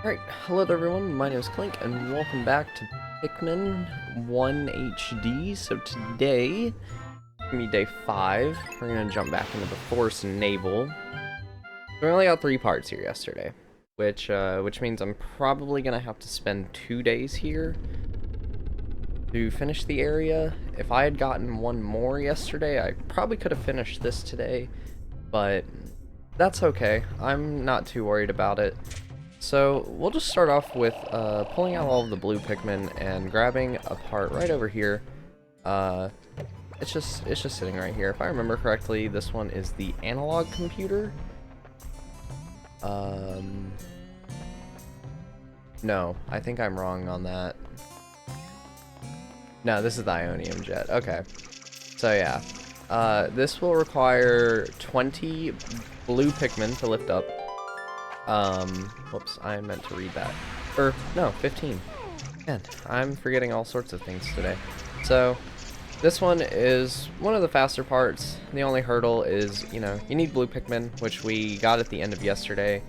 Alright, hello there everyone, my name is Clink, and welcome back to Pikmin 1 HD. So today, it's gonna be day 5. We're gonna jump back into the Forest Navel. We only got 3 parts here yesterday, which means I'm probably gonna have to spend 2 days here to finish the area. If I had gotten one more yesterday, I probably could have finished this today, but that's okay. I'm not too worried about it. So we'll just start off with pulling out all of the blue Pikmin and grabbing a part right over here. It's just sitting right here. If I remember correctly, this one is the analog computer. No, I think I'm wrong on that. No, this is the Ionium Jet. Okay. So yeah, this will require 20 blue Pikmin to lift up. Whoops, I meant to read that. No, 15. Man, I'm forgetting all sorts of things today. So, this one is one of the faster parts. The only hurdle is, you need blue Pikmin, which we got at the end of yesterday.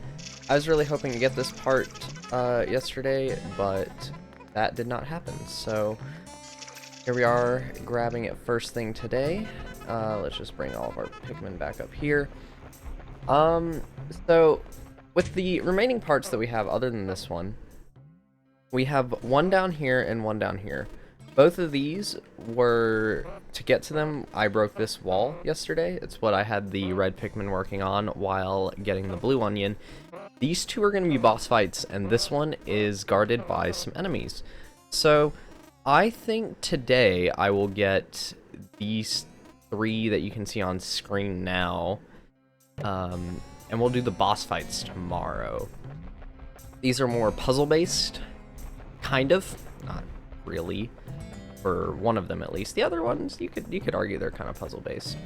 I was really hoping to get this part, yesterday, but that did not happen. So, here we are, grabbing it first thing today. Let's just bring all of our Pikmin back up here. So, with the remaining parts that we have other than this one, we have one down here and one down here. Both of these were, to get to them, I broke this wall yesterday. It's what I had the red Pikmin working on while getting the blue onion. These two are going to be boss fights, and this one is guarded by some enemies. So, I think today I will get these 3 that you can see on screen now. And we'll do the boss fights tomorrow. These are more puzzle-based, kind of, not really, for one of them at least. The other ones, you could argue they're kind of puzzle-based.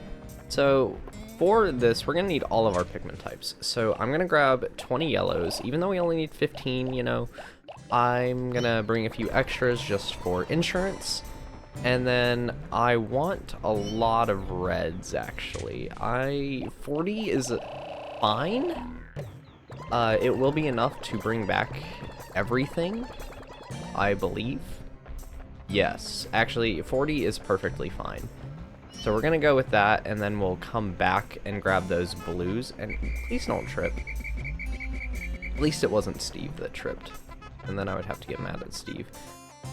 So for this, we're gonna need all of our Pikmin types. So I'm gonna grab 20 yellows, even though we only need 15. I'm gonna bring a few extras just for insurance. And then I want a lot of reds, actually. 40 is fine. It will be enough to bring back everything, I believe. Yes, actually 40 is perfectly fine. So we're gonna go with that, and then we'll come back and grab those blues. And please don't trip. At least it wasn't Steve that tripped, and then I would have to get mad at Steve.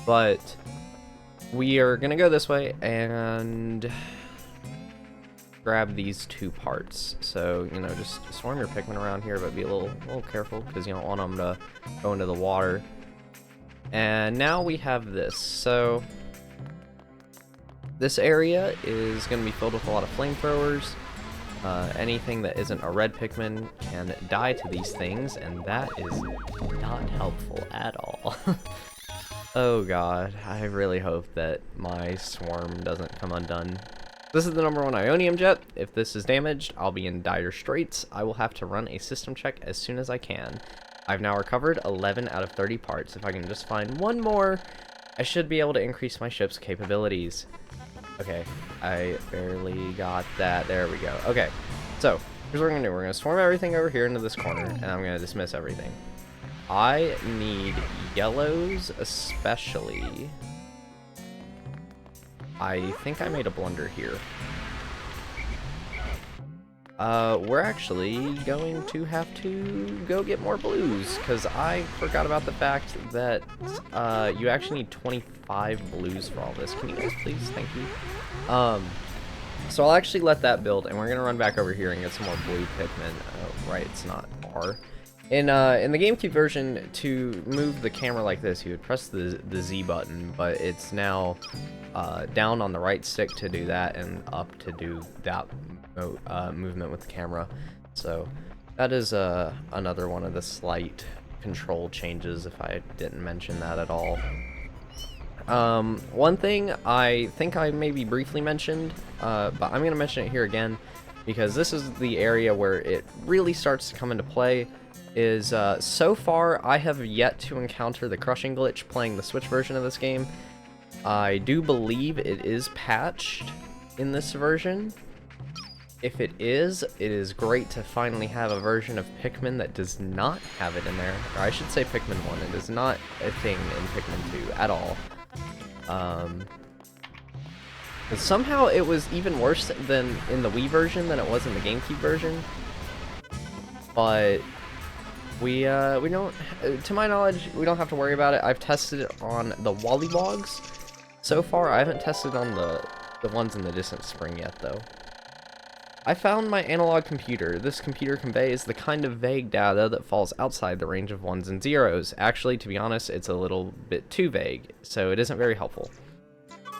But we are gonna go this way and grab these 2 parts. So, just swarm your Pikmin around here, but be a little careful, because you don't want them to go into the water. And now we have this. So, this area is going to be filled with a lot of flamethrowers. Anything that isn't a red Pikmin can die to these things, and that is not helpful at all. Oh god, I really hope that my swarm doesn't come undone. This is the #1 Ionium Jet. If this is damaged, I'll be in dire straits. I will have to run a system check as soon as I can. I've now recovered 11 out of 30 parts. If I can just find one more, I should be able to increase my ship's capabilities. Okay, I barely got that. There we go. Okay, so here's what we're going to do. We're going to swarm everything over here into this corner, and I'm going to dismiss everything. I need yellows especially. I think I made a blunder here. We're actually going to have to go get more blues, because I forgot about the fact that you actually need 25 blues for all this. Can you guys please? Thank you. So I'll actually let that build, and we're gonna run back over here and get some more blue Pikmin. Oh, right, it's not R. In the GameCube version, to move the camera like this, you would press the Z button, but it's now down on the right stick to do that, and up to do that movement with the camera. So that is another one of the slight control changes, if I didn't mention that at all. One thing I think I maybe briefly mentioned, but I'm going to mention it here again, because this is the area where it really starts to come into play, is so far I have yet to encounter the crushing glitch playing the Switch version of this game. I do believe it is patched in this version. if it is great to finally have a version of Pikmin that does not have it in there. Or I should say Pikmin 1. It is not a thing in Pikmin 2 at all. But somehow it was even worse than in the Wii version than it was in the GameCube version. But we don't, to my knowledge, we don't have to worry about it. I've tested it on the Wollywogs so far. I haven't tested on the ones in the Distant Spring yet, though. I found my analog computer. This computer conveys the kind of vague data that falls outside the range of ones and zeros. Actually, to be honest, it's a little bit too vague, so it isn't very helpful.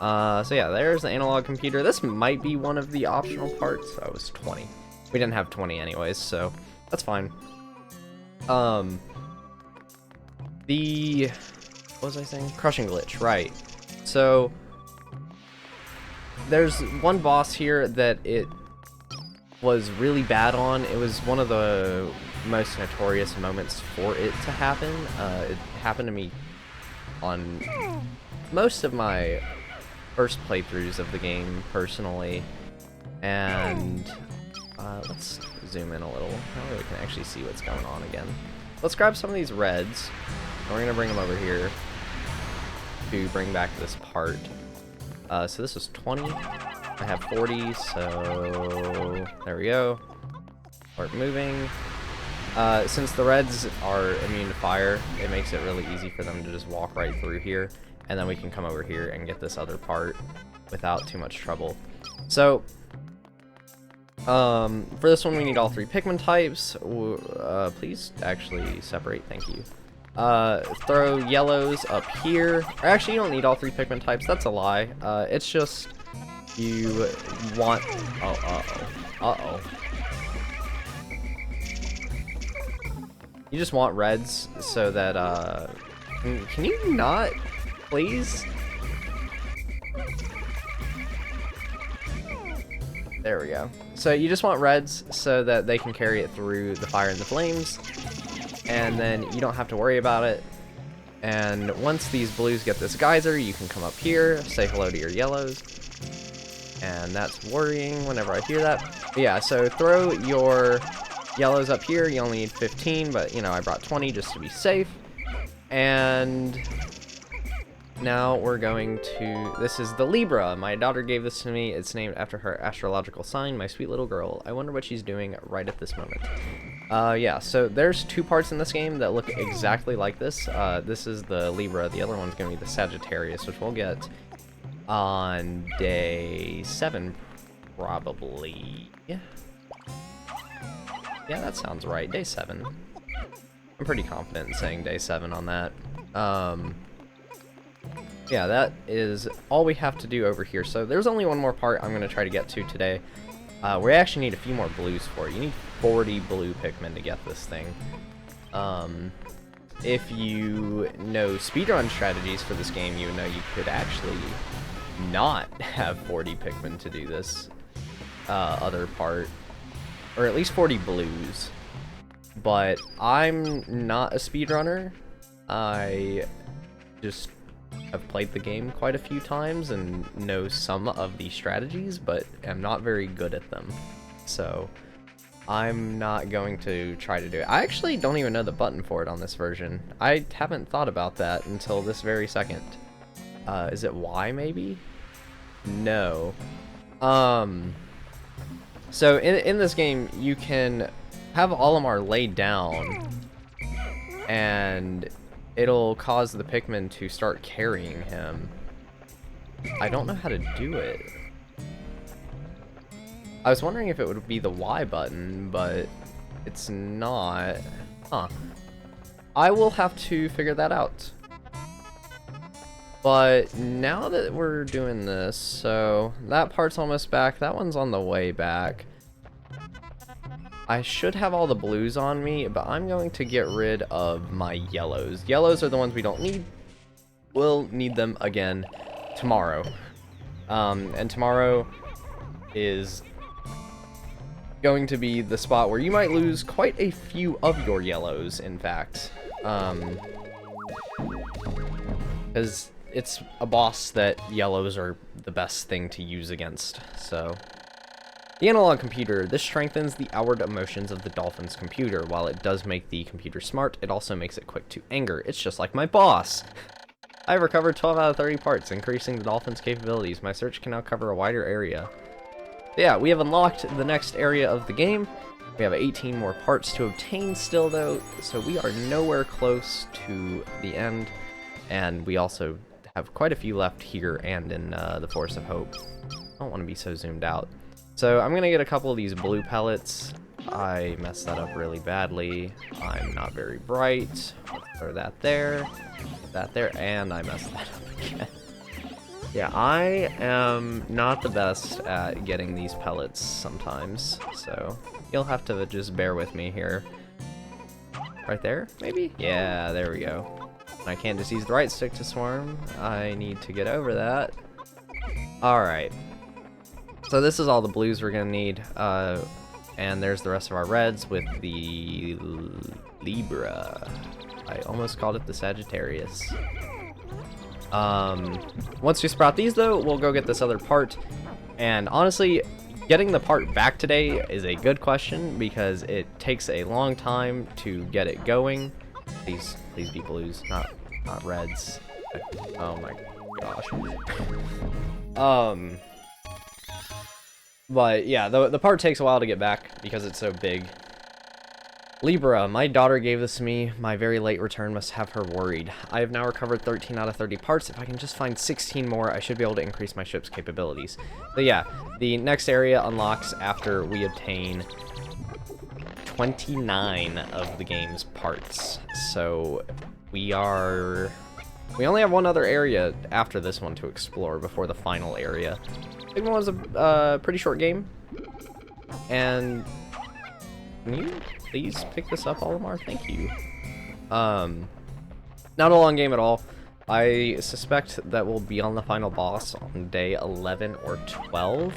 So yeah, there's the analog computer. This might be one of the optional parts. Oh, it was 20. We didn't have 20 anyways, so that's fine. What was I saying? Crushing glitch, right. So, there's one boss here that it was really bad on. It was one of the most notorious moments for it to happen. It happened to me on most of my first playthroughs of the game, personally. And let's zoom in a little. That way we can actually see what's going on again. Let's grab some of these reds. And we're gonna bring them over here to bring back this part. So this was 20. I have 40, so there we go. Start moving. Since the reds are immune to fire, it makes it really easy for them to just walk right through here, and then we can come over here and get this other part without too much trouble. So, for this one we need all 3 Pikmin types. Please actually separate, thank you. Throw yellows up here. Or actually, you don't need all 3 Pikmin types, that's a lie. It's just, you want, uh-oh. You just want reds so that, can you not, please? There we go. So you just want reds so that they can carry it through the fire and the flames, and then you don't have to worry about it. And once these blues get this geyser, you can come up here, say hello to your yellows. And that's worrying whenever I hear that. But yeah, so throw your yellows up here. You only need 15, but you know, I brought 20 just to be safe. And now we're going to, this is the Libra. My daughter gave this to me. It's named after her astrological sign, my sweet little girl. I wonder what she's doing right at this moment. Yeah, so there's 2 parts in this game that look exactly like this. This is the Libra. The other one's going to be the Sagittarius, which we'll get on day 7, probably. Yeah, that sounds right. Day 7. I'm pretty confident in saying day 7 on that. Yeah, that is all we have to do over here. So there's only one more part I'm going to try to get to today. We actually need a few more blues for it. You need 40 blue Pikmin to get this thing. If you know speedrun strategies for this game, you know you could actually not have 40 Pikmin to do this other part. Or at least 40 blues. But I'm not a speedrunner. I just have played the game quite a few times and know some of the strategies, but am not very good at them. So I'm not going to try to do it. I actually don't even know the button for it on this version. I haven't thought about that until this very second. Is it Y maybe? No. So in this game, you can have Olimar laid down, and it'll cause the Pikmin to start carrying him. I don't know how to do it. I was wondering if it would be the Y button, but it's not. Huh. I will have to figure that out. But now that we're doing this, so that part's almost back. That one's on the way back. I should have all the blues on me, but I'm going to get rid of my yellows. Yellows are the ones we don't need. We'll need them again tomorrow. And tomorrow is going to be the spot where you might lose quite a few of your yellows, in fact. Because it's a boss that yellows are the best thing to use against, so The analog computer. This strengthens the outward emotions of the dolphin's computer. While it does make the computer smart, it also makes it quick to anger. It's just like my boss. I have recovered 12 out of 30 parts, increasing the dolphin's capabilities. My search can now cover a wider area. Yeah, we have unlocked the next area of the game. We have 18 more parts to obtain still, though, so we are nowhere close to the end. And we also have quite a few left here and in the Forest of Hope. I don't want to be so zoomed out. So I'm going to get a couple of these blue pellets. I messed that up really badly. I'm not very bright. Throw that there, and I messed that up again. Yeah, I am not the best at getting these pellets sometimes, so you'll have to just bear with me here. Right there, maybe? Yeah, there we go. I can't just use the right stick to swarm. I need to get over that. Alright. So this is all the blues we're gonna need, and there's the rest of our reds with the Libra. I almost called it the Sagittarius. Once we sprout these, though, we'll go get this other part. And honestly, getting the part back today is a good question because it takes a long time to get it going. Please be blues, not reds. Oh my gosh. But yeah, the part takes a while to get back because it's so big. Libra, my daughter gave this to me. My very late return must have her worried. I have now recovered 13 out of 30 parts. If I can just find 16 more, I should be able to increase my ship's capabilities. But yeah, the next area unlocks after we obtain 29 of the game's parts. So we only have one other area after this one to explore before the final area. Pikmin was a pretty short game. And can you please pick this up, Olimar? Thank you. Not a long game at all. I suspect that we'll be on the final boss on day 11 or 12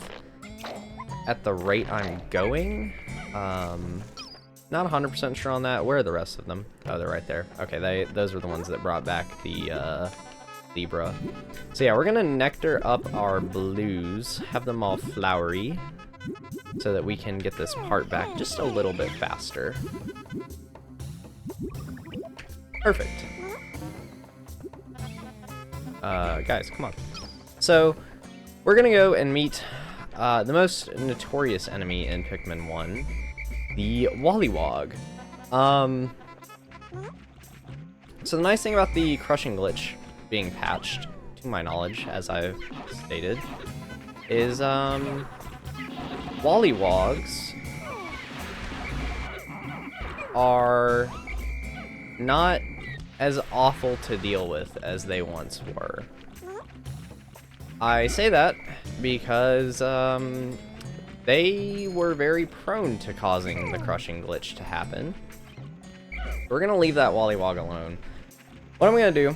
at the rate I'm going. Not 100% sure on that. Where are the rest of them? Oh, they're right there. Okay, those were the ones that brought back the zebra. So yeah, we're gonna nectar up our blues, have them all flowery, so that we can get this part back just a little bit faster. Perfect. Guys, come on. So, we're gonna go and meet the most notorious enemy in Pikmin 1, the Wollywog. So the nice thing about the crushing glitch being patched, to my knowledge, as I've stated, is Wollywogs are not as awful to deal with as they once were. I say that because they were very prone to causing the crushing glitch to happen. We're gonna leave that Wollywog alone. What I'm gonna do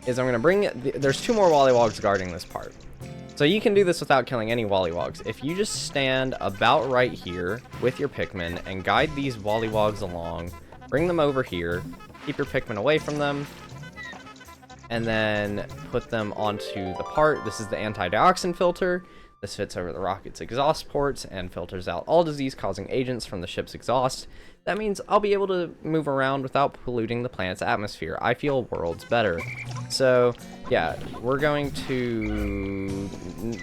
is I'm gonna bring there's 2 more Wollywogs guarding this part. So you can do this without killing any Wollywogs. If you just stand about right here with your Pikmin and guide these Wollywogs along, bring them over here, keep your Pikmin away from them, and then put them onto the part. This is the anti-dioxin filter. This fits over the rocket's exhaust ports and filters out all disease-causing agents from the ship's exhaust. That means I'll be able to move around without polluting the planet's atmosphere. I feel worlds better. So, yeah, we're going to...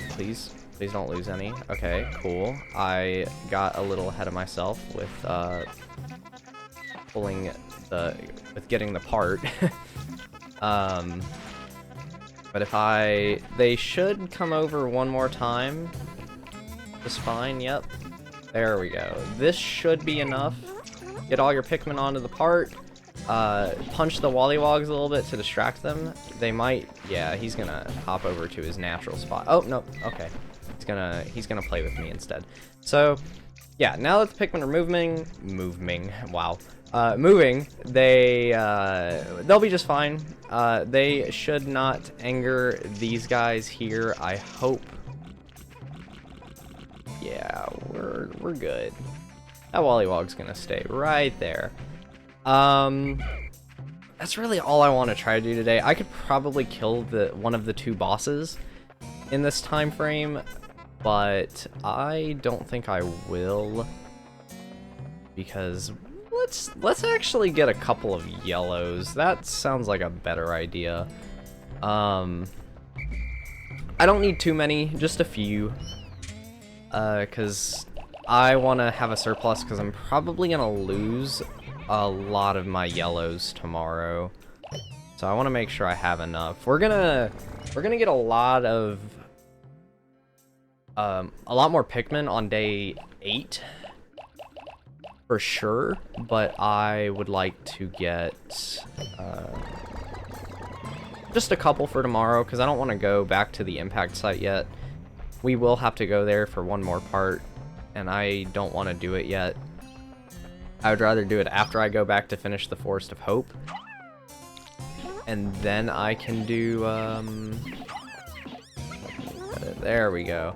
Please don't lose any. Okay, cool. I got a little ahead of myself with getting the part. But if they should come over one more time. Just fine, yep. There we go. This should be enough. Get all your Pikmin onto the part. Punch the Wollywogs a little bit to distract them. They might, yeah, he's gonna hop over to his natural spot. Oh, no, okay. He's gonna play with me instead. So, yeah, now that the Pikmin are moving, they'll be just fine. They should not anger these guys here, I hope. Yeah, we're good. That Wollywog's gonna stay right there. That's really all I want to try to do today. I could probably kill one of the 2 bosses in this time frame, but I don't think I will, because let's actually get a couple of yellows. That sounds like a better idea. I don't need too many, just a few, because I want to have a surplus, because I'm probably gonna lose a lot of my yellows tomorrow. So I want to make sure I have enough. We're gonna get a lot more Pikmin on day 8 for sure, but I would like to get just a couple for tomorrow, because I don't want to go back to the impact site yet. We will have to go there for one more part, and I don't want to do it yet. I would rather do it after I go back to finish the Forest of Hope. And then I can do, there we go.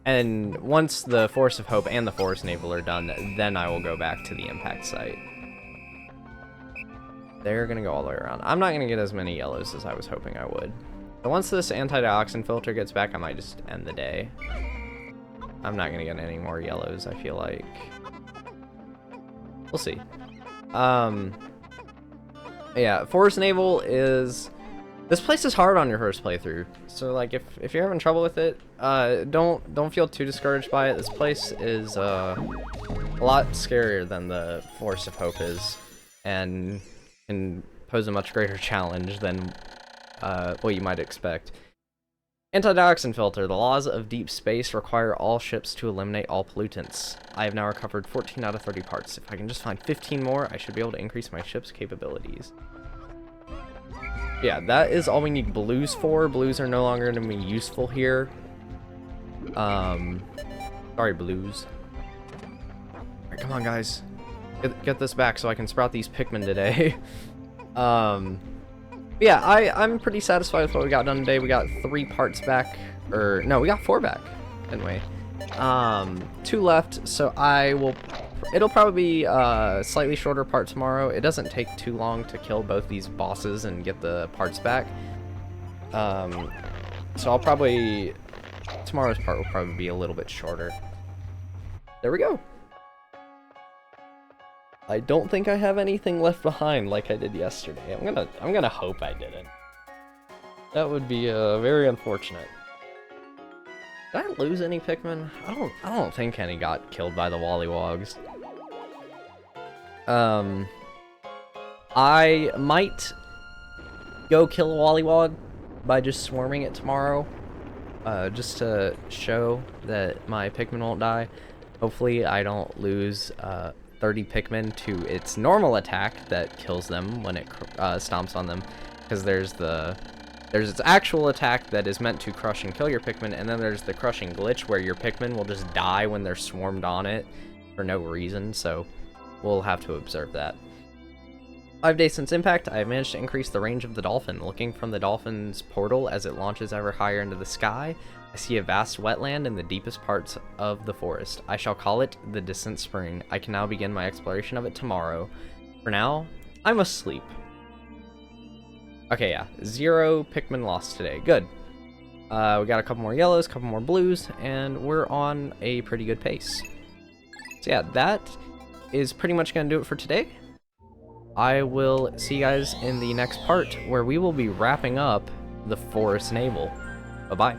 And once the Forest of Hope and the Forest Navel are done, then I will go back to the impact site. They're gonna go all the way around. I'm not gonna get as many yellows as I was hoping I would. But once this anti-dioxin filter gets back, I might just end the day. I'm not gonna get any more yellows, I feel like. We'll see. Yeah, Forest Navel is... This place is hard on your first playthrough, so like if you're having trouble with it, don't feel too discouraged by it. This place is a lot scarier than the Forest of Hope is, and can pose a much greater challenge than what you might expect. Anti-dioxin filter. The laws of deep space require all ships to eliminate all pollutants. I have now recovered 14 out of 30 parts. If I can just find 15 more, I should be able to increase my ship's capabilities. Yeah, that is all we need blues for. Blues are no longer going to be useful here. Sorry, blues. Alright, come on, guys. Get this back so I can sprout these Pikmin today. Yeah, I'm pretty satisfied with what we got done today. We got 3 parts back, or no, we got 4 back, didn't we? 2 left, so it'll probably be a slightly shorter part tomorrow. It doesn't take too long to kill both these bosses and get the parts back. So tomorrow's part will probably be a little bit shorter. There we go. I don't think I have anything left behind like I did yesterday. I'm gonna hope I didn't. That would be very unfortunate. Did I lose any Pikmin? I don't think any got killed by the Wollywogs. I might go kill a Wollywog by just swarming it tomorrow, just to show that my Pikmin won't die. Hopefully I don't lose 30 Pikmin to its normal attack that kills them when it stomps on them, because there's its actual attack that is meant to crush and kill your Pikmin, and then there's the crushing glitch where your Pikmin will just die when they're swarmed on it for no reason, so we'll have to observe that. 5 days since impact, I have managed to increase the range of the dolphin. Looking from the dolphin's portal as it launches ever higher into the sky, I see a vast wetland in the deepest parts of the forest. I shall call it the Distant Spring. I can now begin my exploration of it tomorrow. For now, I must sleep. Okay, yeah, 0 Pikmin lost today. Good. We got a couple more yellows, couple more blues, and we're on a pretty good pace. So yeah, that is pretty much going to do it for today. I will see you guys in the next part, where we will be wrapping up the Forest Navel. Bye-bye.